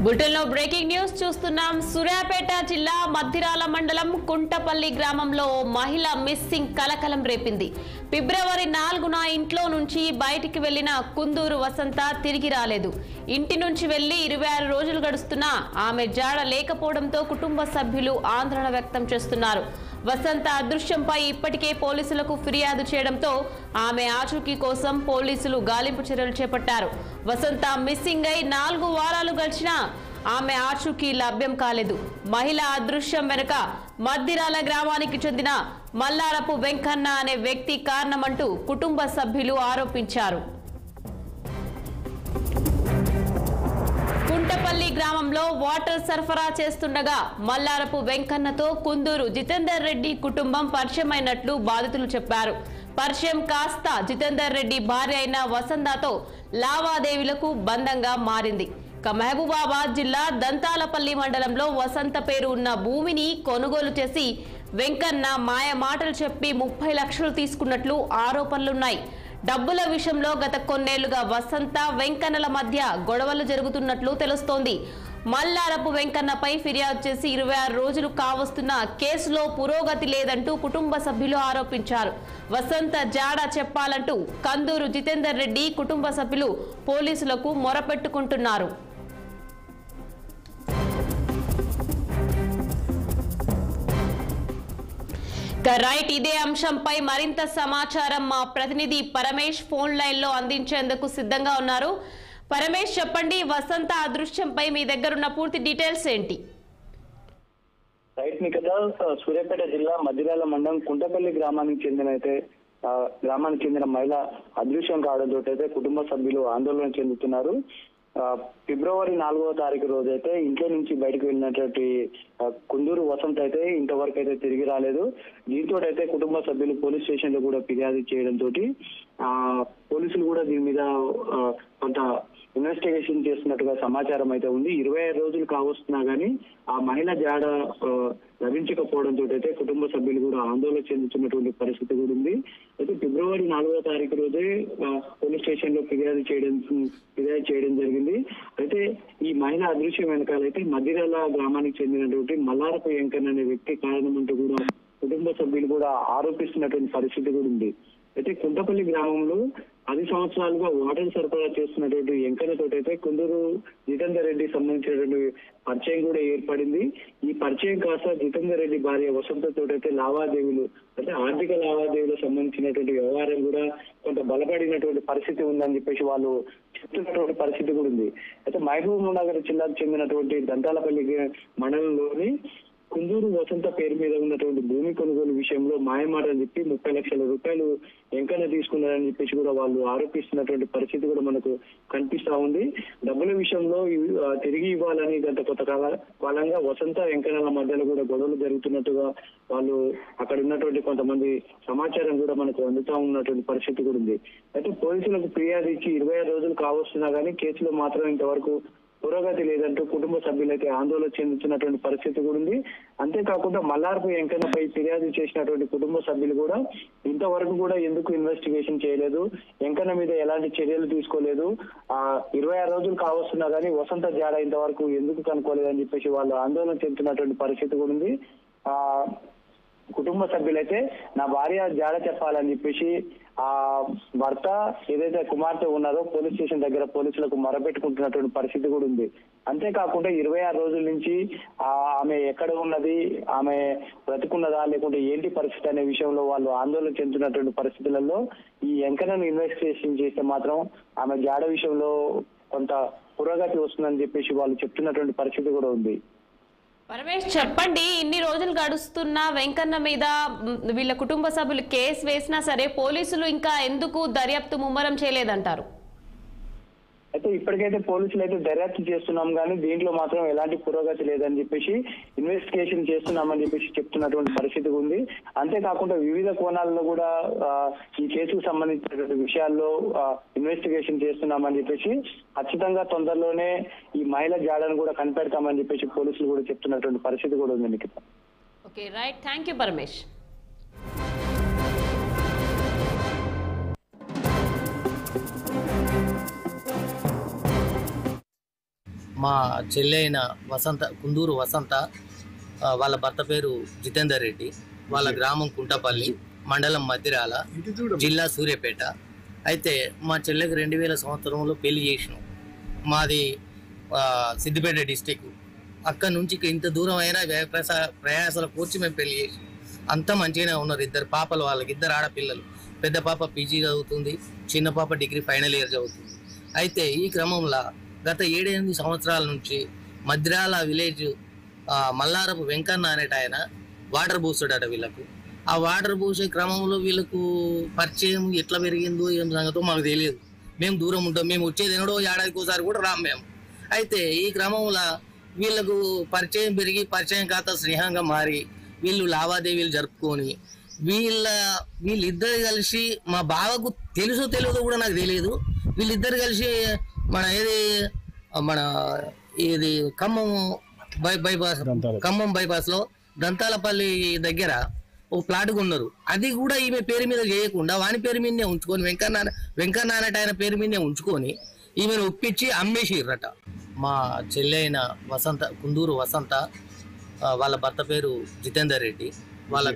బులెటిన్లో breaking news చూస్తున్నాం. సూర్యాపేట జిల్లా మద్దిరాల మండలం కుంటపల్లి గ్రామంలో మహిళ మిస్సింగ్ కలకలం రేపింది. ఫిబ్రవరి 4న ఇంట్లో నుంచి బయటికి వెళ్లిన కుందూరు వసంత తిరిగి రాలేదు. ఇంటి నుంచి వెళ్లి 26 రోజులు గడుస్తున్నా ఆమె జాడ లేకపోవడంతో కుటుంబ సభ్యులు ఆందోళన వ్యక్తం చేస్తున్నారు. వసంత అదృశ్యంపై ఇప్పటికే పోలీసులకు ఫిర్యాదు చేయడంతో ఆమె ఆచూకీ కోసం పోలీసులు గాలింపు చర్యలు చేపట్టారు. వసంత మిస్సింగ్ అయి 4 వారాలు గడిచినా ఆమె ఆచూకీ లభ్యం కాలేదు. మహిళ అదృశ్యం వెనుక మద్దిరాల గ్రామానికి చెందిన మల్లారపు వెంకన్న అనే వ్యక్తి కారణమంటూ కుటుంబ సభ్యులు ఆరోపించారు. కుంటపల్లి గ్రామంలో వాటర్ సరఫరా చేస్తుండగా మల్లారపు వెంకన్నతో కుందూరు జితేందర్ రెడ్డి కుటుంబం పరిచయమైనట్లు బాధితులు చెప్పారు. పరిచయం కాస్త జితేందర్ రెడ్డి భార్య అయిన వసంతతో లావాదేవీలకు బంధంగా మారింది. మహబూబాబాద్ జిల్లా దంతాలపల్లి మండలంలో వసంత పేరు ఉన్న భూమిని కొనుగోలు చేసి వెంకన్న మాయ మాటలు చెప్పి 30 లక్షలు తీసుకున్నట్లు ఆరోపణలున్నాయి. డబ్బుల విషయంలో గత కొన్నేళ్లుగా వసంత వెంకన్నల మధ్య గొడవలు జరుగుతున్నట్లు తెలుస్తోంది. మల్లారపు వెంకన్నపై ఫిర్యాదు చేసి 26 రోజులు కావస్తున్న కేసులో పురోగతి లేదంటూ కుటుంబ సభ్యులు ఆరోపించారు. వసంత జాడ చెప్పాలంటూ కందూరు జితేందర్ రెడ్డి కుటుంబ సభ్యులు పోలీసులకు మొరపెట్టుకుంటున్నారు. రైట్, ఇదే అంశంపై మరింత సమాచారం మా ప్రతినిధి పరమేష్ ఫోన్ లైన్ లో అందించేందుకు సిద్ధంగా ఉన్నారు. పరమేష్, చెప్పండి, వసంత అదృశ్యంపై మీ దగ్గర ఉన్న పూర్తి డీటెయిల్స్ ఏంటి? రైట్ నిఖిత, సూర్యాపేట జిల్లా మద్దిరాల మండలం కుంటపల్లి గ్రామానికి చెందిన మహిళ అదృశ్యం కావడంతో అయితే కుటుంబ సభ్యులు ఆందోళన చెందుతున్నారు. ఫిబ్రవరి 4వ తారీఖు రోజైతే ఇంట్లో నుంచి బయటకు వెళ్ళినటువంటి కుందూరు వసంత అయితే ఇంతవరకు అయితే తిరిగి రాలేదు. దీంతో అయితే కుటుంబ సభ్యులు పోలీస్ స్టేషన్ లో కూడా ఫిర్యాదు చేయడంతో పోలీసులు కూడా దీని మీద కొంత ఇన్వెస్టిగేషన్ చేస్తున్నట్టుగా సమాచారం అయితే ఉంది. 26 రోజులు కావస్తున్నా గానీ ఆ మహిళ జాడ లభించకపోవడంతో అయితే కుటుంబ సభ్యులు కూడా ఆందోళన చెందుతున్నటువంటి పరిస్థితి కూడా ఉంది. అయితే ఫిబ్రవరి 4వ తారీఖు రోజే పోలీస్ స్టేషన్ లో ఫిర్యాదు చేయడం జరిగింది. అయితే ఈ మహిళ అదృశ్యం వెనకాలైతే మద్దిరాల గ్రామానికి చెందినటువంటి మల్లారపు వెంకన్న అనే వ్యక్తి కారణమంటూ కూడా కుటుంబ సభ్యులు కూడా ఆరోపిస్తున్నటువంటి పరిస్థితి కూడా ఉంది. అయితే కుంటపల్లి గ్రామంలో 10 సంవత్సరాలుగా వాటర్ సరఫరా చేస్తున్నటువంటి వెంకన్నతోటైతే కుందూరు జితేందర్ రెడ్డి సంబంధించినటువంటి పరిచయం కూడా ఏర్పడింది. ఈ పరిచయం కాస్త జితేందర్ రెడ్డి భార్య వసంతతోటైతే లావాదేవీలు అంటే ఆర్థిక లావాదేవీలకు సంబంధించినటువంటి వ్యవహారం కూడా కొంత బలపడినటువంటి పరిస్థితి ఉందని చెప్పేసి వాళ్ళు చెప్తున్నటువంటి పరిస్థితి కూడా ఉంది. అయితే మహబూబ్ నగర్ జిల్లాకు చెందినటువంటి దంతాలపల్లి మండలంలోని కుందూరు వసంత పేరు మీద ఉన్నటువంటి భూమి కొనుగోలు విషయంలో మాయమాటలు చెప్పి 30 లక్షల రూపాయలు వెంకన్న తీసుకున్నారని చెప్పేసి కూడా వాళ్ళు ఆరోపిస్తున్నటువంటి పరిస్థితి కూడా మనకు కనిపిస్తా ఉంది. డబ్బుల విషయంలో తిరిగి ఇవ్వాలని గత కాలంగా వసంత వెంకన్నల మధ్యలో కూడా గొడవలు జరుగుతున్నట్టుగా వాళ్ళు అక్కడ ఉన్నటువంటి కొంతమంది సమాచారం కూడా మనకు అందుతా ఉన్నటువంటి పరిస్థితి కూడా ఉంది. అయితే పోలీసులకు ఫిర్యాదు ఇచ్చి 26 రోజులు కావస్తున్నా కానీ కేసులో మాత్రం ఇంతవరకు పురోగతి లేదంటూ కుటుంబ సభ్యులైతే ఆందోళన చెందుతున్నటువంటి పరిస్థితి కూడా ఉంది. అంతేకాకుండా మల్లారపు వెంకన్నపై ఫిర్యాదు చేసినటువంటి కుటుంబ సభ్యులు కూడా ఇంతవరకు కూడా ఎందుకు ఇన్వెస్టిగేషన్ చేయలేదు, వెంకన్న మీద ఎలాంటి చర్యలు తీసుకోలేదు, 26 రోజులు కావస్తున్నా కానీ వసంత జాడ ఇంతవరకు ఎందుకు కనుక్కోలేదని చెప్పేసి వాళ్ళు ఆందోళన చెందుతున్నటువంటి పరిస్థితి కూడా ఉంది. కుటుంబ సభ్యులైతే నా భార్య జాడ చెప్పాలని చెప్పేసి ఆ భర్త ఏదైతే కుమార్తె ఉన్నారో పోలీస్ స్టేషన్ దగ్గర పోలీసులకు మొరపెట్టుకుంటున్నటువంటి పరిస్థితి కూడా ఉంది. అంతేకాకుండా 26 రోజుల నుంచి ఆమె ఎక్కడ ఉన్నది, ఆమె బ్రతికున్నదా లేకుంటే ఏంటి పరిస్థితి అనే విషయంలో వాళ్ళు ఆందోళన చెందుతున్నటువంటి పరిస్థితులలో ఈ వెంకన్నను ఇన్వెస్టిగేషన్ చేస్తే మాత్రం ఆమె జాడ విషయంలో కొంత పురోగతి వస్తుందని చెప్పేసి వాళ్ళు చెప్తున్నటువంటి పరిస్థితి కూడా ఉంది. పరమేష్, చెప్పండి, ఇన్ని రోజులు గడుస్తున్నా వెంకన్న మీద వీళ్ళ కుటుంబ సభ్యులు కేసు వేసినా సరే పోలీసులు ఇంకా ఎందుకు దర్యాప్తు ముమ్మరం చేయలేదంటారు? అయితే ఇప్పటికైతే పోలీసులు అయితే దర్యాప్తు చేస్తున్నాం కానీ దీంట్లో మాత్రం ఎలాంటి పురోగతి లేదని చెప్పేసి ఇన్వెస్టిగేషన్ చేస్తున్నామని చెప్పేసి చెప్తున్నటువంటి పరిస్థితి ఉంది. అంతేకాకుండా వివిధ కోణాల్లో కూడా ఈ కేసుకు సంబంధించినటువంటి విషయాల్లో ఇన్వెస్టిగేషన్ చేస్తున్నామని చెప్పేసి ఖచ్చితంగా తొందరలోనే ఈ మహిళ జాడను కూడా కనిపెడతామని చెప్పేసి పోలీసులు కూడా చెప్తున్నటువంటి పరిస్థితి కూడా ఉంది. Nikhita, okay, right, thank you Paramesh. మా చెల్లి అయిన వసంత, కుందూరు వసంత, వాళ్ళ భర్త పేరు జితేందర్ రెడ్డి, వాళ్ళ గ్రామం కుంటపల్లి, మండలం మద్దిరాల, జిల్లా సూర్యాపేట. అయితే మా చెల్లెకి 2000 సంవత్సరంలో పెళ్లి చేసినాం. మాది సిద్దిపేట డిస్టిక్. అక్కడ నుంచి ఇంత దూరం అయినా ప్రయాసాల కూర్చి మేము పెళ్లి చేసినాం. అంతా మంచిగానే ఉన్నారు. 2 పాపలు, వాళ్ళకి 2 ఆడపిల్లలు. పెద్ద పాప పీజీ చదువుతుంది, చిన్న పాప డిగ్రీ ఫైనల్ ఇయర్ చదువుతుంది. అయితే ఈ క్రమంలో గత 7-8 సంవత్సరాల నుంచి మద్రాల విలేజ్ మల్లారపు వెంకన్న అనేట ఆయన వాటర్ పోస్తాడట వీళ్ళకు. ఆ వాటర్ పోసే క్రమంలో వీళ్ళకు పరిచయం ఎట్లా పెరిగిందో ఏం సంగతో మాకు తెలియదు. మేము దూరం ఉంటాం, మేము వచ్చేది ఎన్నడో ఏడాదికోసారి కూడా రాము మేము. అయితే ఈ క్రమంలో వీళ్ళకు పరిచయం పెరిగి పరిచయం కాస్త స్నేహంగా మారి వీళ్ళు లావాదేవీలు జరుపుకొని వీళ్ళిద్దరు కలిసి, మా బావకు తెలుసో తెలియదో కూడా నాకు తెలియదు, వీళ్ళిద్దరు కలిసి మన ఖమ్మం బైపాస్ లో దంతాలపల్లి దగ్గర ఒక ప్లాట్ కొన్నారు. అది కూడా ఈమె పేరు మీద చేయకుండా వాని పేరు మీదనే ఉంచుకొని, వెంకన్న అనేట ఆయన పేరు మీదనే ఉంచుకొని ఈమెను ఒప్పించి అమ్మేసిర్రట. మా చెల్లి అయిన వసంత, కుందూరు వసంత, వాళ్ళ భర్త పేరు జితేందర్ రెడ్డి, వాళ్ళ